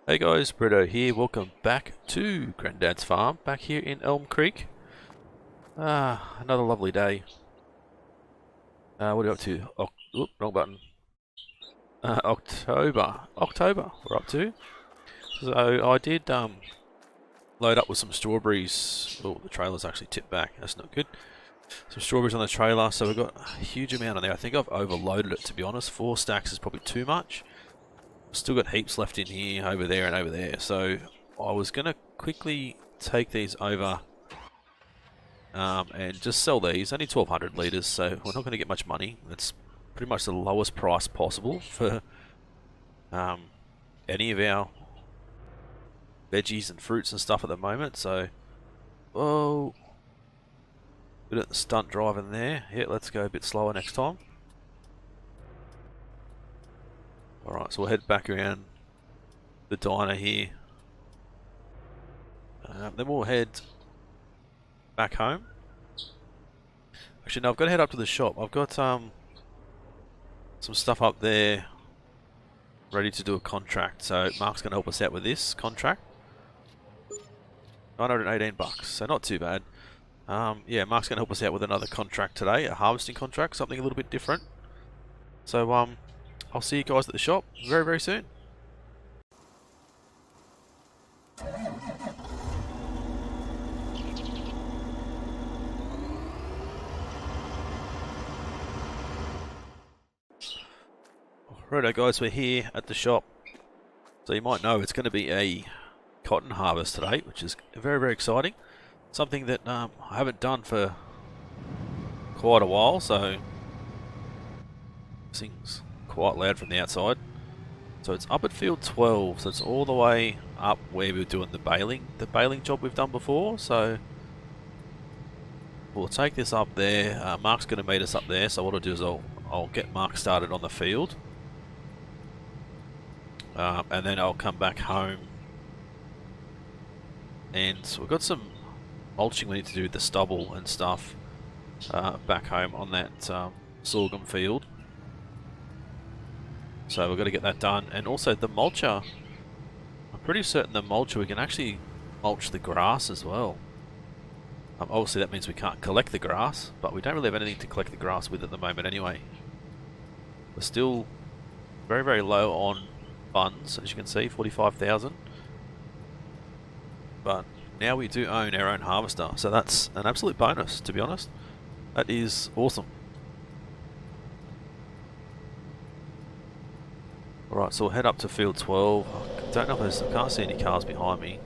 Hey guys, Britto here. Welcome back to Granddad's Farm, back here in ElmCreek. Another lovely day. What are you up to? Wrong button. October we're up to. So I did load up with some strawberries. Oh, the trailer's actually tipped back. That's not good. Some strawberries on the trailer, so we've got a huge amount on there. I think I've overloaded it, to be honest. 4 stacks is probably too much. Still got heaps left in here, over there and over there. So I was going to quickly take these over and just sell these. Only 1,200 litres, so we're not going to get much money. It's pretty much the lowest price possible for any of our veggies and fruits and stuff at the moment. So, whoa, bit of stunt driving there. Yeah, let's go a bit slower next time. Alright, so we'll head back around the diner here. Then we'll head back home. Actually, no, I've got to head up to the shop. I've got some stuff up there ready to do a contract. So Mark's going to help us out with this contract. 918 bucks, so not too bad. Yeah, Mark's going to help us out with another contract today, a harvesting contract, something a little bit different. So I'll see you guys at the shop very, very soon. Righto guys, we're here at the shop. So you might know it's going to be a cotton harvest today, which is very, very exciting. Something that I haven't done for quite a while, so things quite loud from the outside. So it's up at field 12, so it's all the way up where we were doing the baling job we've done before. So we'll take this up there. Mark's going to meet us up there, so what I'll do is I'll get Mark started on the field. And then I'll come back home. And we've got some mulching we need to do with the stubble and stuff back home on that sorghum field. So we've got to get that done. And also the mulcher, I'm pretty certain the mulcher, we can actually mulch the grass as well. Obviously that means we can't collect the grass, but we don't really have anything to collect the grass with at the moment anyway. We're still very, very low on funds, as you can see, 45,000. But now we do own our own harvester, so that's an absolute bonus, to be honest. That is awesome. Alright, so we'll head up to field 12. I don't know if I can't see any cars behind me.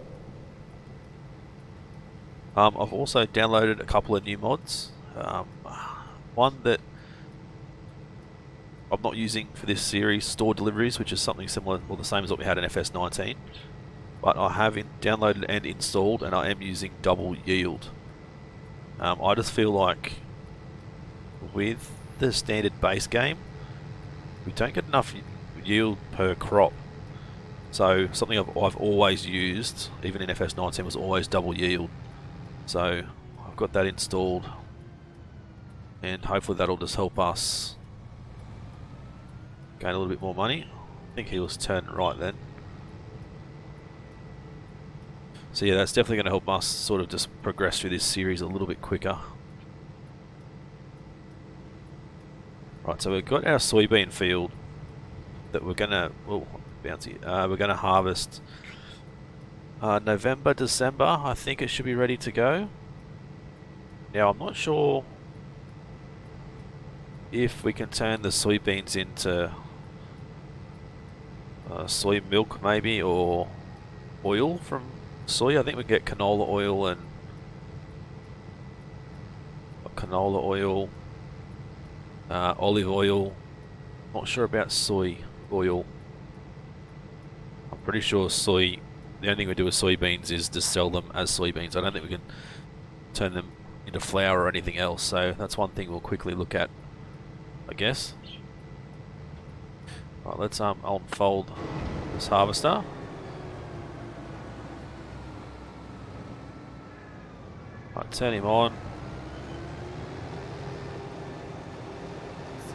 I've also downloaded a couple of new mods. One that I'm not using for this series, store deliveries, which is something similar, or the same as what we had in FS19. But I have downloaded and installed, and I am using double yield. I just feel like with the standard base game, we don't get enough yield per crop. So something I've always used, even in FS19, was always double yield. So I've got that installed, and hopefully that'll just help us gain a little bit more money. I think he was turning right then. So yeah, that's definitely going to help us sort of just progress through this series a little bit quicker. Right, so we've got our soybean field that we're going to, we're going to harvest November, December. I think it should be ready to go. Now I'm not sure if we can turn the soybeans into soy milk maybe, or oil from soy. I think we get canola oil and olive oil. Not sure about soy oil. I'm pretty sure soy, the only thing we do with soybeans is to sell them as soybeans. I don't think we can turn them into flour or anything else, so that's one thing we'll quickly look at, I guess. Right, let's unfold this harvester. Right, turn him on.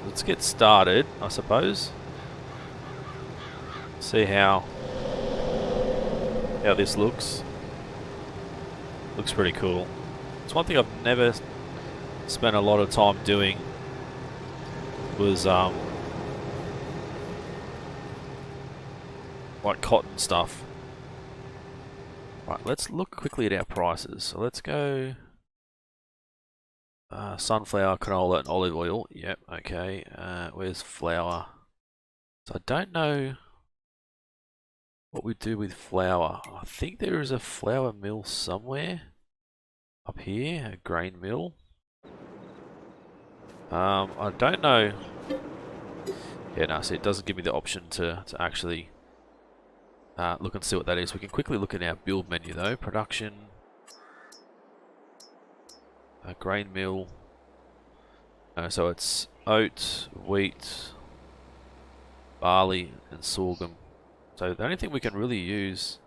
Let's get started, I suppose. See how how this looks. Looks pretty cool. It's one thing I've never spent a lot of time doing was like cotton stuff. Right, let's look quickly at our prices. So let's go sunflower, canola and olive oil. Yep, okay. Where's flour? So I don't know what we do with flour. I think there is a flour mill somewhere up here, a grain mill. I don't know. Yeah, no, see, it doesn't give me the option to actually look and see what that is. We can quickly look at our build menu though. Production, grain mill. So it's oat, wheat, barley and sorghum. So the only thing we can really use,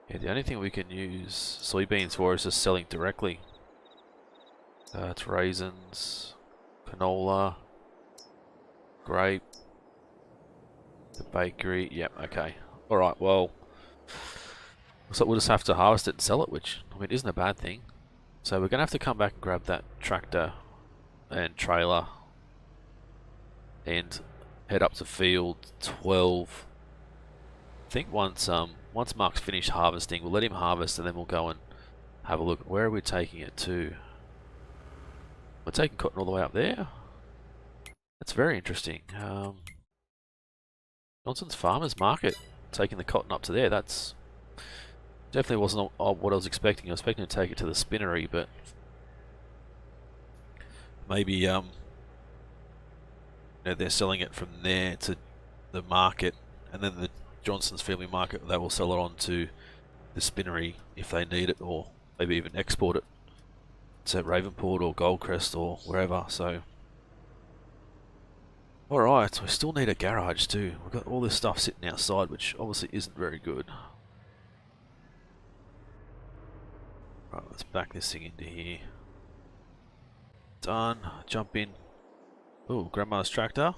the only thing we can use soybeans for is just selling directly. It's raisins, canola, grape, the bakery. Yep, okay. Alright, well, looks like we'll just have to harvest it and sell it, which, I mean, isn't a bad thing. So we're going to have to come back and grab that tractor and trailer and head up to field 12. I think once Mark's finished harvesting, we'll let him harvest and then we'll go and have a look. Where are we taking it to? We're taking cotton all the way up there? That's very interesting. Johnson's Farmers Market, taking the cotton up to there. That's definitely wasn't what I was expecting. I was expecting to take it to the spinnery, but maybe they're selling it from there to the market, and then the Johnson's Family Market, they will sell it on to the spinnery if they need it, or maybe even export it to Ravenport or Goldcrest or wherever. So alright, we still need a garage too. We've got all this stuff sitting outside, which obviously isn't very good. Right, let's back this thing into here. Done. Jump in. Ooh, Grandma's tractor.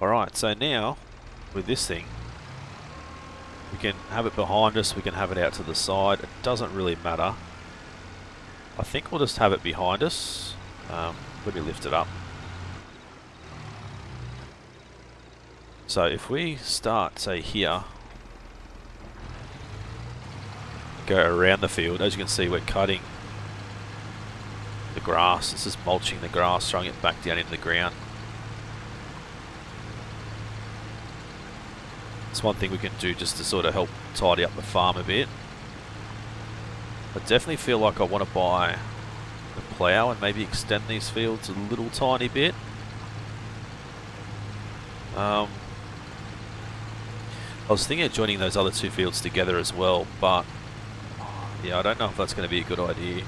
Alright, so now, with this thing, we can have it behind us, we can have it out to the side. It doesn't really matter. I think we'll just have it behind us. Let me lift it up. So if we start, say, here, go around the field, as you can see, we're cutting the grass. This is mulching the grass, throwing it back down into the ground. It's one thing we can do just to sort of help tidy up the farm a bit. I definitely feel like I want to buy the plough and maybe extend these fields a little tiny bit. I was thinking of joining those other two fields together as well, but yeah, I don't know if that's going to be a good idea.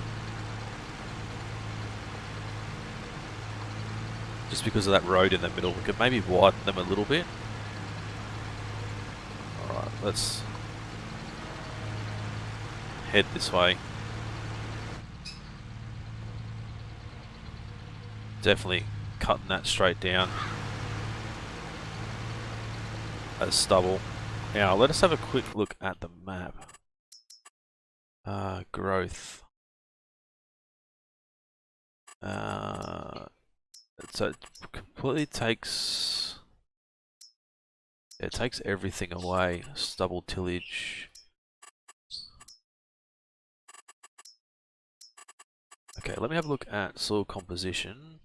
Just because of that road in the middle, we could maybe widen them a little bit. Alright, let's head this way. Definitely cutting that straight down as stubble. Now let us have a quick look at the map. Growth. So it completely takes, it takes everything away. Stubble tillage. Okay, let me have a look at soil composition.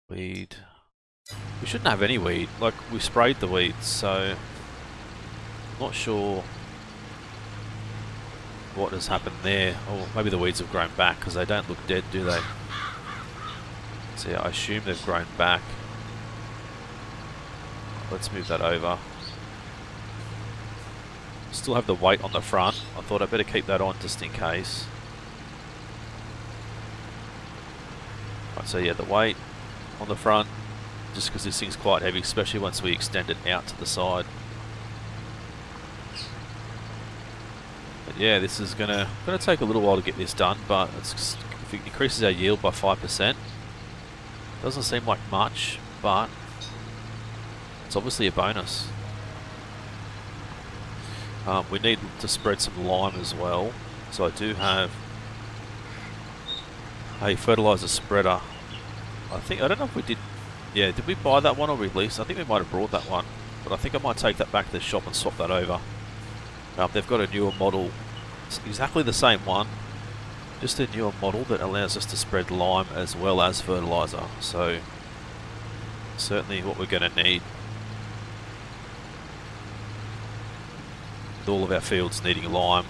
Weed. We shouldn't have any weed. Like, we sprayed the weeds, so not sure what has happened there. Or maybe the weeds have grown back because they don't look dead, do they? So yeah, I assume they've grown back. Let's move that over. Still have the weight on the front. I thought I'd better keep that on just in case. Right, so yeah, the weight on the front, just because this thing's quite heavy, especially once we extend it out to the side. But yeah, this is gonna take a little while to get this done, but if it increases our yield by 5%, doesn't seem like much, but It's obviously a bonus. We need to spread some lime as well. So I do have a fertilizer spreader. I don't know if we did. Yeah, did we buy that one or release? I think we might have brought that one, but I think I might take that back to the shop and swap that over. They've got a newer model. It's exactly the same one, just a newer model that allows us to spread lime as well as fertilizer. So certainly what we're going to need with all of our fields needing lime,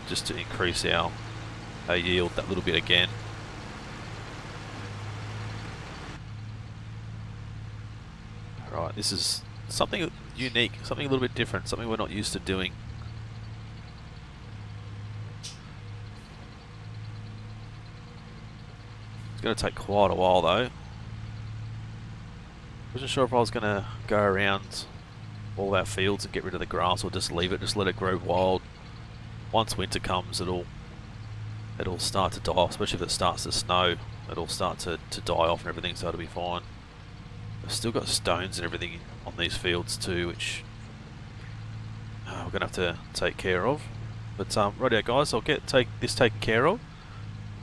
just to increase our yield that little bit again. Right, this is something unique, something a little bit different, something we're not used to doing. It's going to take quite a while though. Wasn't sure if I was going to go around all our fields and get rid of the grass or just leave it, just let it grow wild. Once winter comes, it'll start to die off, especially if it starts to snow. It'll start to die off and everything, so it'll be fine. I've still got stones and everything on these fields too, which we're going to have to take care of. But right out guys, I'll take this taken care of.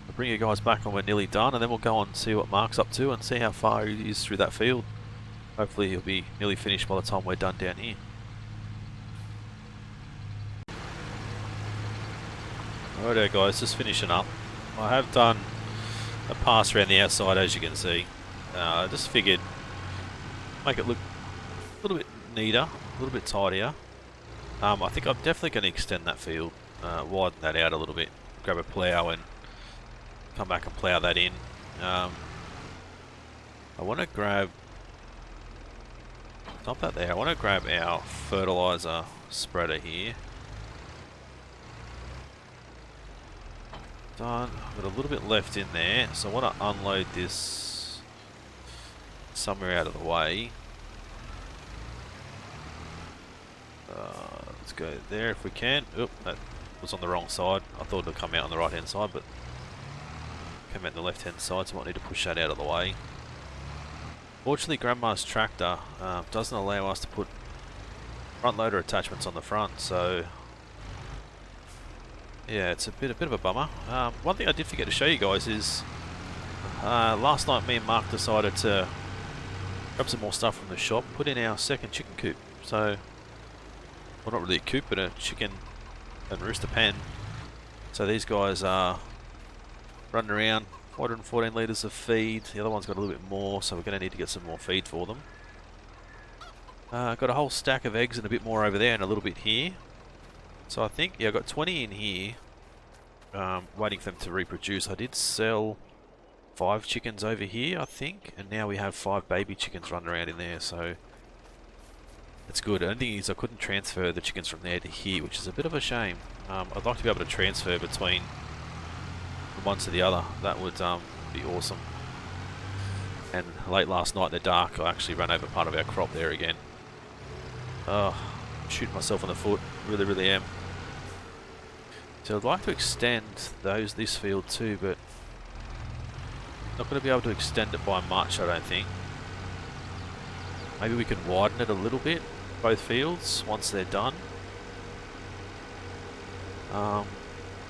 I'll bring you guys back when we're nearly done, and then we'll go on and see what Mark's up to and see how far he is through that field. Hopefully he'll be nearly finished by the time we're done down here. Right out guys, just finishing up. I have done a pass around the outside, as you can see. I just figured make it look a little bit neater, a little bit tidier. I think I'm definitely going to extend that field, widen that out a little bit, grab a plough and come back and plough that in. I want to grab, stop that there, I want to grab our fertilizer spreader here. Done, I've got a little bit left in there, so I want to unload this somewhere out of the way. Let's go there if we can. Oop, that was on the wrong side. I thought it would come out on the right hand side, but came out on the left hand side, so I might need to push that out of the way. Fortunately, Grandma's tractor doesn't allow us to put front loader attachments on the front, so yeah, it's a bit of a bummer. One thing I did forget to show you guys is last night me and Mark decided to grab some more stuff from the shop, put in our second chicken coop. So, well, not really a coop, but a chicken and rooster pen. So these guys are running around, 414 litres of feed. The other one's got a little bit more, so we're going to need to get some more feed for them. Got a whole stack of eggs and a bit more over there and a little bit here. So I think, yeah, I've got 20 in here, waiting for them to reproduce. I did sell 5 chickens over here, I think, and now we have 5 baby chickens running around in there, so it's good. The only thing is I couldn't transfer the chickens from there to here, which is a bit of a shame. I'd like to be able to transfer between one to the other. That would be awesome. And late last night in the dark, I actually ran over part of our crop there again. Oh, I'm shooting myself in the foot, really am. So I'd like to extend this field too, but not going to be able to extend it by much, I don't think. Maybe we can widen it a little bit, both fields, once they're done. Yeah,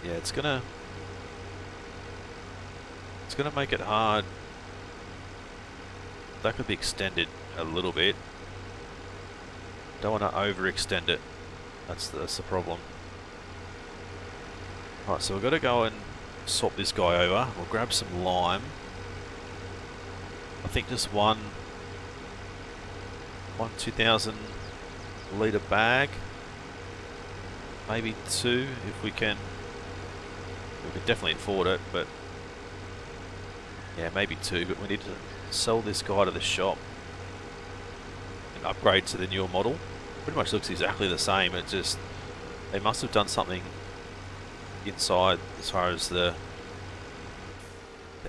it's gonna make it hard. That could be extended a little bit. Don't want to overextend it. That's the problem. Alright, so we've got to go and swap this guy over. We'll grab some lime. I think just one 2,000 litre bag. Maybe 2 if we can. We could definitely afford it, but yeah, maybe 2, but we need to sell this guy to the shop and upgrade to the newer model. Pretty much looks exactly the same. It just, they must have done something inside as far as the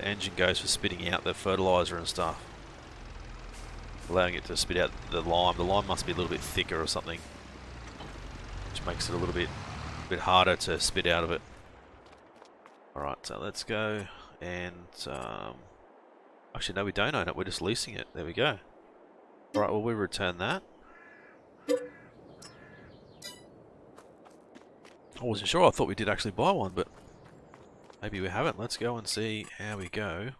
engine goes for spitting out the fertilizer and stuff, allowing it to spit out the lime. The lime must be a little bit thicker or something, which makes it a little bit harder to spit out of it. Alright, so let's go and actually no, we don't own it, we're just leasing it. There we go. Alright, well, we return that. I wasn't sure. I thought we did actually buy one, but maybe we haven't. Let's go and see how we go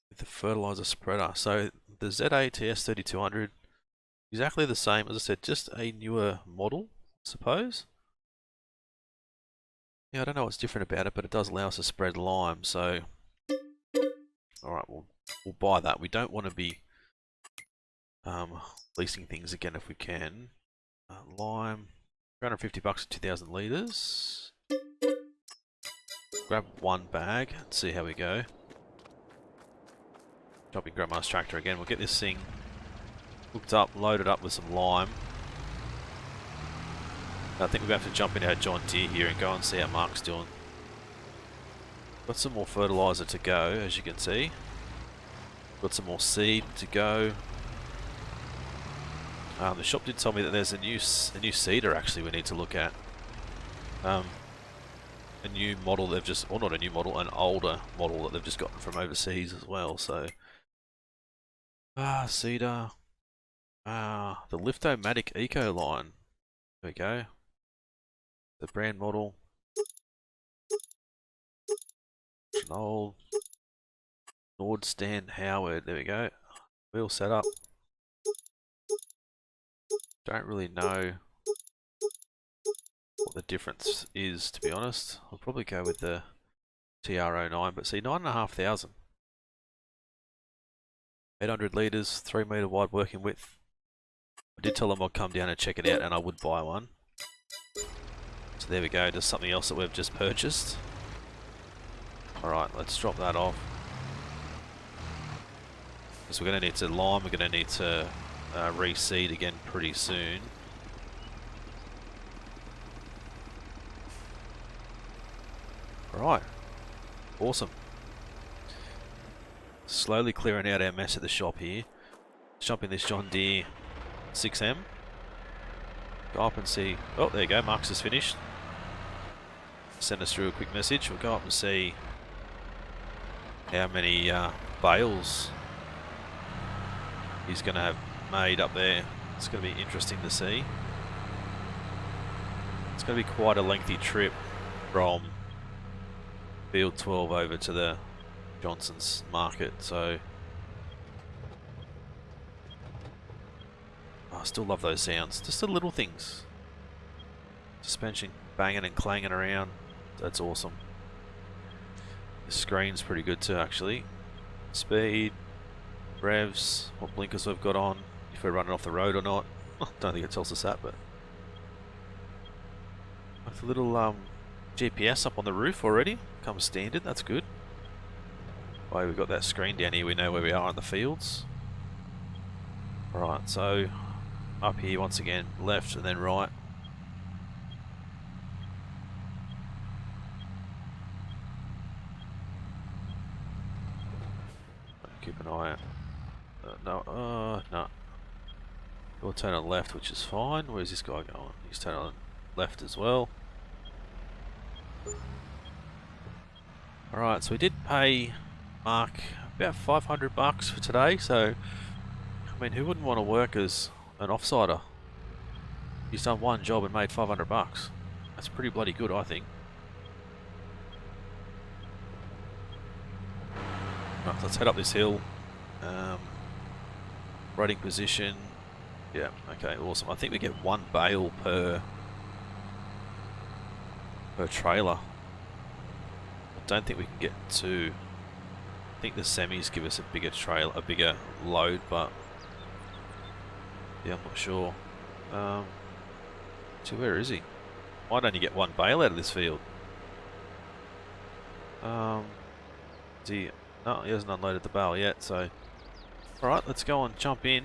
with the fertilizer spreader. So the ZATS 3200, exactly the same. As I said, just a newer model, I suppose. Yeah, I don't know what's different about it, but it does allow us to spread lime. So, all right, we'll buy that. We don't want to be leasing things again if we can. Lime, $350 for 2,000 litres. Grab one bag and see how we go. Jump in Grandma's tractor again. We'll get this thing hooked up, loaded up with some lime. I think we're going to have to jump in our John Deere here and go and see how Mark's doing. Got some more fertiliser to go, as you can see. Got some more seed to go. The shop did tell me that there's a new seeder actually we need to look at. A new model they've just, or not a new model, an older model that they've just gotten from overseas as well. So, seeder. The Liftomatic Eco line. There we go. The brand model. An old Nordstand Howard. There we go. Wheel setup. Don't really know what the difference is, to be honest. I'll probably go with the TR09, but see, 9,500. 800 litres, 3 metre wide working width. I did tell them I'd come down and check it out, and I would buy one. So there we go, just something else that we've just purchased. Alright, let's drop that off. Because we're going to need to lime, we're going to need to reseed again pretty soon. Alright, awesome. Slowly clearing out our mess at the shop here. Jump in this John Deere 6M. Go up and see. Oh, there you go. Mark's is finished. Send us through a quick message. We'll go up and see how many bales he's going to have made up there. It's going to be interesting to see. It's going to be quite a lengthy trip from Field 12 over to the Johnson's market. So I still love those sounds. Just the little things. Suspension banging and clanging around. That's awesome. The screen's pretty good too, actually. Speed, revs, what blinkers we've got on, if we're running off the road or not. Don't think it tells us that, but with a little GPS up on the roof already. Comes standard, that's good. Oh, we've got that screen down here, we know where we are in the fields. Right, so up here once again, left and then right. Keep an eye out. No. We'll turn on left, which is fine. Where's this guy going? He's turning on left as well. Alright, so we did pay Mark about $500 for today, so I mean, who wouldn't want to work as an offsider? He's done one job and made $500. That's pretty bloody good, I think. Right, let's head up this hill. Riding position. Yeah, okay, awesome. I think we get one bale per trailer. I don't think we can get two. I think the semis give us a bigger trailer, a bigger load, but yeah, I'm not sure. So where is he? Why don't you get one bale out of this field? No, he hasn't unloaded the bale yet, so alright, let's go and jump in.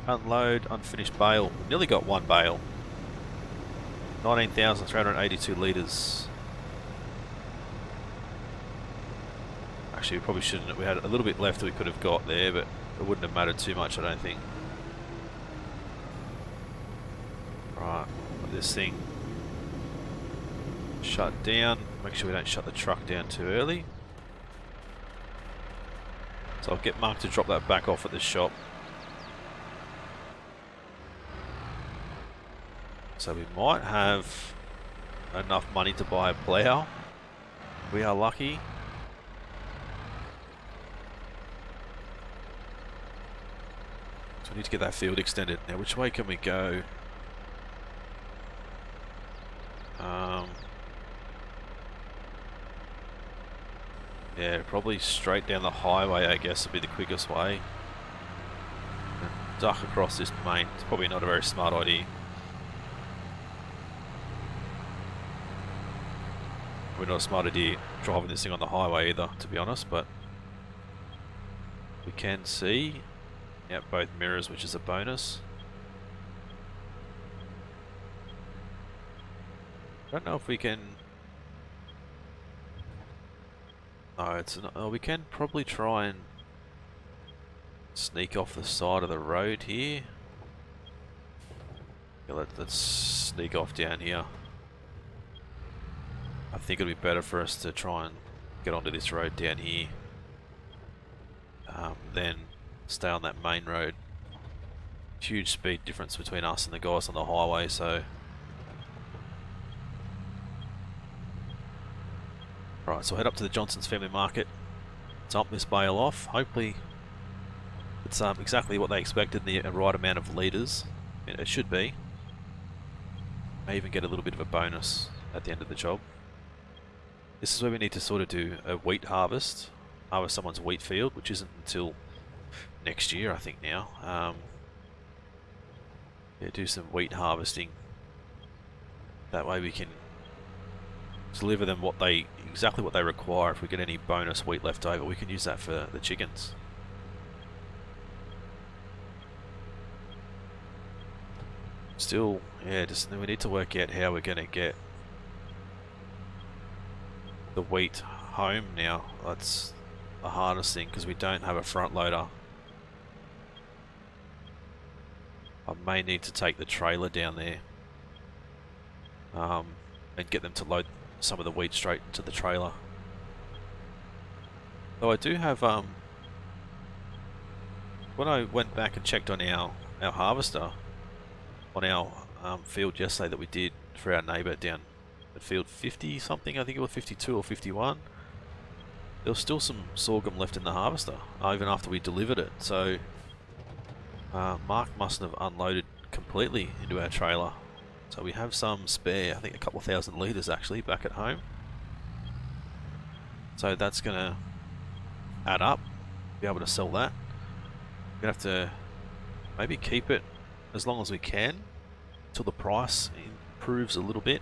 Unload unfinished bale. We nearly got one bale. 19,382 litres. Actually, we probably shouldn't. We had a little bit left that we could have got there, but it wouldn't have mattered too much, I don't think. Right, let this thing shut down. Make sure we don't shut the truck down too early. So I'll get Mark to drop that back off at the shop. So we might have enough money to buy a plough. We are lucky. So we need to get that field extended. Now which way can we go? Yeah, probably straight down the highway, I guess, would be the quickest way. And duck across this main. It's probably not a very smart idea. Probably not a smart idea driving this thing on the highway either, to be honest, but we can see out both mirrors, which is a bonus. I don't know if we can... No, it's not. Oh, we can probably try and sneak off the side of the road here. Yeah, let's sneak off down here. I think it'll be better for us to try and get onto this road down here. Then stay on that main road. Huge speed difference between us and the guys on the highway, so... Right, so head up to the Johnson's Family Market, dump this bale off. Hopefully it's exactly what they expected, the right amount of litres. It should be. May even get a little bit of a bonus at the end of the job. This is where we need to sort of do a wheat harvest someone's wheat field, which isn't until next year, I think now. Yeah, do some wheat harvesting. That way we can deliver them exactly what they require. If we get any bonus wheat left over, we can use that for the chickens. Still, yeah, we need to work out how we're going to get the wheat home now. That's the hardest thing because we don't have a front loader. I may need to take the trailer down there and get them to load some of the wheat straight into the trailer. Though I do have, when I went back and checked on our harvester on our field yesterday that we did for our neighbour down at field 50 something, I think it was 52 or 51, there was still some sorghum left in the harvester even after we delivered it. So Mark mustn't have unloaded completely into our trailer. So we have some spare, I think a couple of thousand litres actually back at home. So that's going to add up, be able to sell that. We're going to have to maybe keep it as long as we can until the price improves a little bit.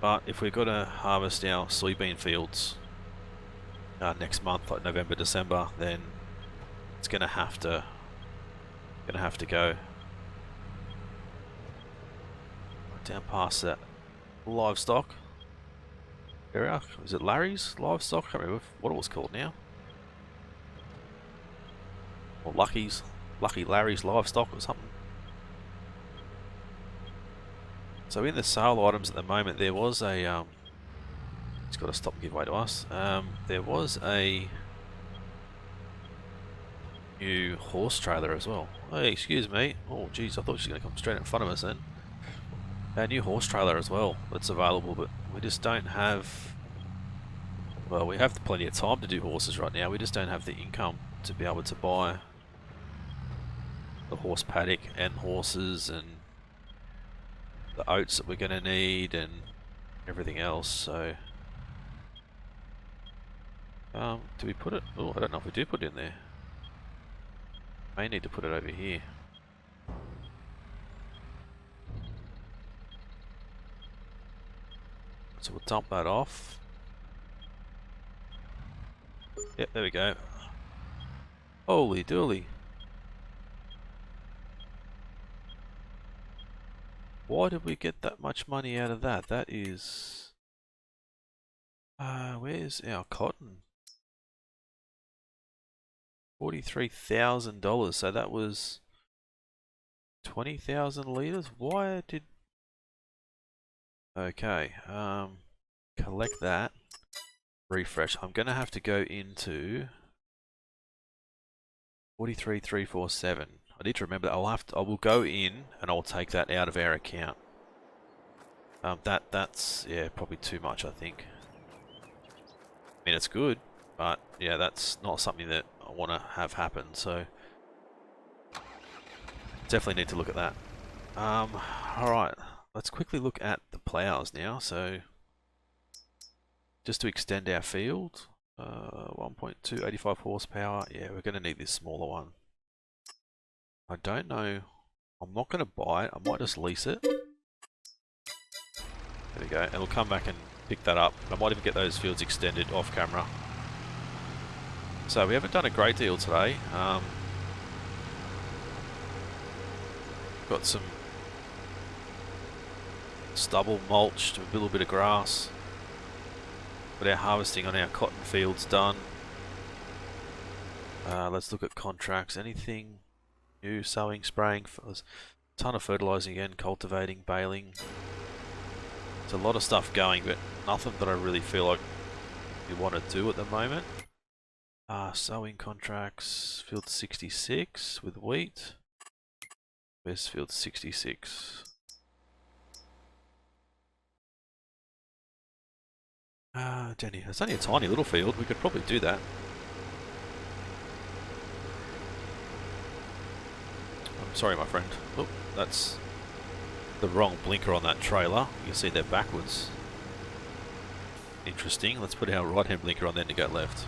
But if we've got to harvest our soybean fields next month, like November, December, then it's going to have to go. Down past that livestock area. Is it Larry's Livestock? I can't remember what it was called now. Or Lucky Larry's Livestock or something. So in the sale items at the moment, there was a it's got to stop and give way to us. There was a new horse trailer as well. Hey, excuse me. Oh geez, I thought she was going to come straight in front of us then. A new horse trailer as well that's available, but we just don't have... Well, we have plenty of time to do horses right now. We just don't have the income to be able to buy the horse paddock and horses and the oats that we're going to need and everything else. So, do we put it? Oh, I don't know if we do put it in there. May need to put it over here. So we'll dump that off. Yep, there we go. Holy dooly. Why did we get that much money out of that? That is... where's our cotton? $43,000. So that was 20,000 litres. Why did... Okay, collect that. Refresh. I'm going to have to go into 43,347. I need to remember that. I will go in and I'll take that out of our account. That's yeah, probably too much, I think. I mean, it's good, but yeah, that's not something that I want to have happen. So definitely need to look at that. All right, let's quickly look at the plows now. So just to extend our field, 1.2, 85 horsepower. Yeah, we're going to need this smaller one. I don't know. I'm not going to buy it. I might just lease it. There we go. And we'll come back and pick that up. I might even get those fields extended off camera. So we haven't done a great deal today. Got some stubble mulched, a little bit of grass. Got our harvesting on our cotton fields done. Let's look at contracts. Anything new? Sowing, spraying, there's a ton of fertilizing again, cultivating, baling. It's a lot of stuff going, but nothing that I really feel like we want to do at the moment. Sowing contracts, field 66 with wheat. Where's field 66? Jenny, it's only a tiny little field. We could probably do that. I'm sorry, my friend. Oh, that's the wrong blinker on that trailer. You can see they're backwards. Interesting. Let's put our right-hand blinker on then to go left.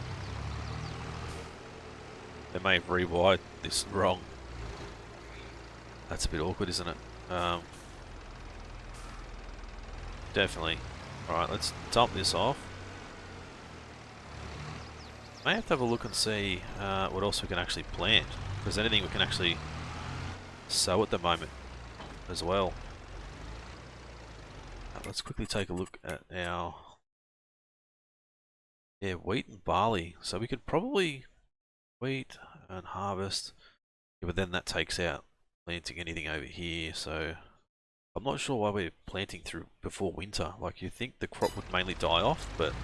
They may have rewired this wrong. That's a bit awkward, isn't it? Definitely. Alright, let's dump this off. May have to have a look and see what else we can actually plant. If there's anything we can actually sow at the moment as well. Let's quickly take a look at our wheat and barley. So we could probably wheat and harvest, but then that takes out planting anything over here. So I'm not sure why we're planting through before winter. Like, you think the crop would mainly die off, but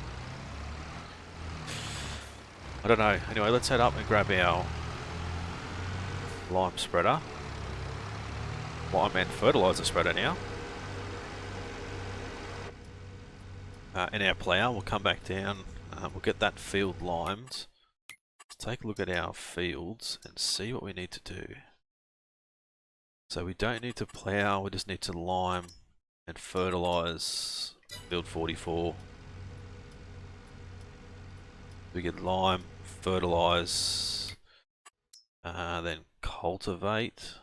I don't know. Anyway, let's head up and grab our lime spreader. Lime and fertilizer spreader now. And our plough. We'll come back down. We'll get that field limed. Let's take a look at our fields and see what we need to do. So we don't need to plough, we just need to lime and fertilise field 44. We get lime, fertilise, then cultivate.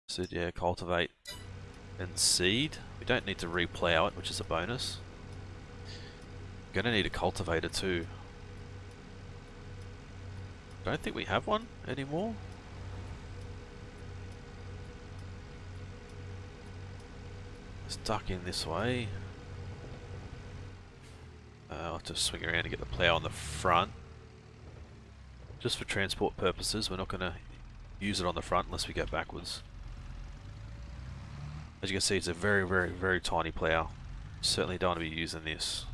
So yeah, cultivate and seed. We don't need to re-plough it, which is a bonus. We're going to need a cultivator too. Don't think we have one anymore. Let's duck in this way. I'll have to swing around and get the plough on the front. Just for transport purposes, we're not going to use it on the front unless we go backwards. As you can see, it's a very, very, very tiny plough. Certainly don't want to be using this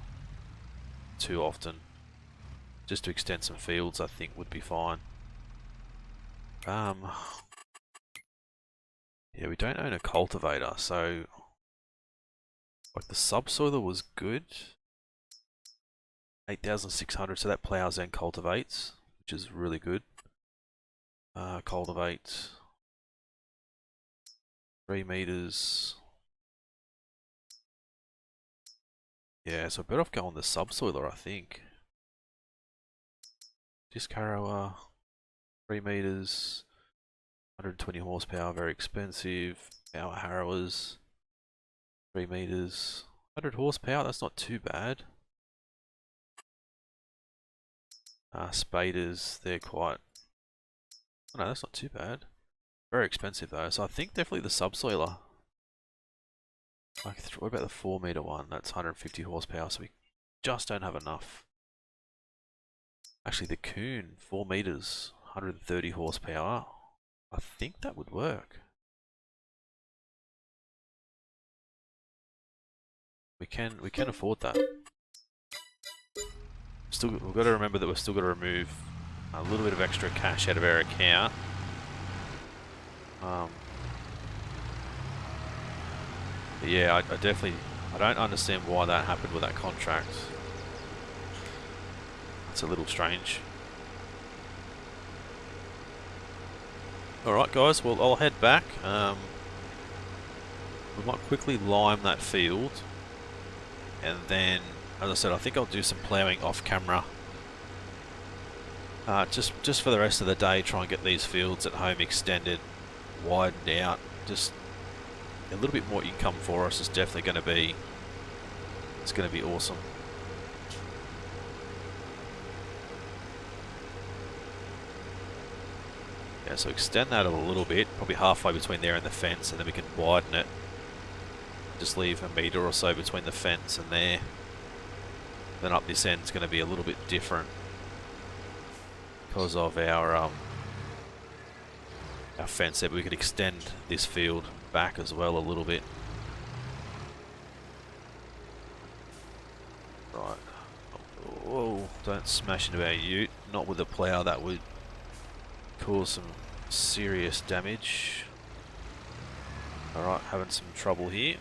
too often. Just to extend some fields, I think would be fine. Yeah, we don't own a cultivator, so like the subsoiler was good. 8,600, so that plows and cultivates, which is really good. Cultivate 3 meters. Yeah, so better off going the subsoiler, I think. Disc harrower, 3 meters, 120 horsepower, very expensive. Power harrowers, 3 meters, 100 horsepower, that's not too bad. Spaders, they're quite... Oh no, that's not too bad. Very expensive though, so I think definitely the subsoiler. What about the 4 meter one? That's 150 horsepower, so we just don't have enough. Actually, the Coon, 4 meters, 130 horsepower. I think that would work. We can afford that. we've got to remember that we've still got to remove a little bit of extra cash out of our account. But yeah, I don't understand why that happened with that contract. It's a little strange. Alright guys, well I'll head back. We might quickly lime that field, and then, as I said, I think I'll do some ploughing off camera. Just for the rest of the day, try and get these fields at home extended, widened out. Just a little bit more income for us is definitely going to be. It's going to be awesome. Yeah, so extend that a little bit, probably halfway between there and the fence, and then we can widen it. Just leave a metre or so between the fence and there. Then up this end is going to be a little bit different because of our fence there. But we could extend this field back as well a little bit. Right. Whoa, don't smash into our ute. Not with a plough, that would cause some serious damage. Alright, having some trouble here.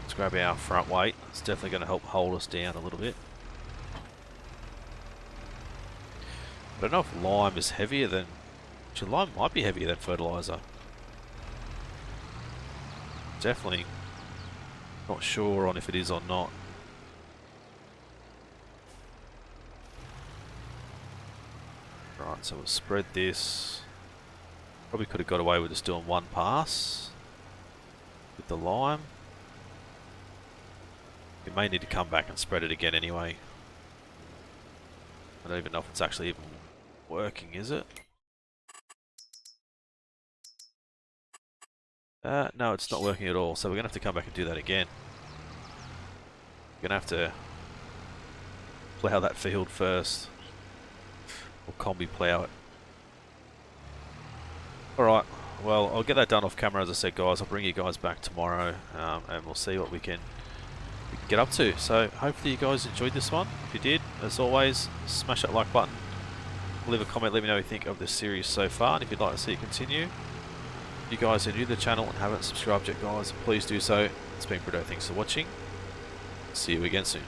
Let's grab our front weight. It's definitely going to help hold us down a little bit. I don't know if lime is heavier than... Actually, lime might be heavier than fertiliser. Definitely not sure on if it is or not. Right, so we'll spread this. Probably could have got away with just doing one pass with the lime. We may need to come back and spread it again anyway. I don't even know if it's actually even working, is it? No, it's not working at all, so we're going to have to come back and do that again. We're going to have to plough that field first. Or combi plough it. Alright, well, I'll get that done off camera, as I said, guys. I'll bring you guys back tomorrow, and we'll see what we can get up to. So hopefully you guys enjoyed this one. If you did, as always, smash that like button, leave a comment, let me know what you think of this series so far, and if you'd like to see it continue. If you guys are new to the channel and haven't subscribed yet, guys, please do so. It's been Britto, thanks for watching. See you again soon.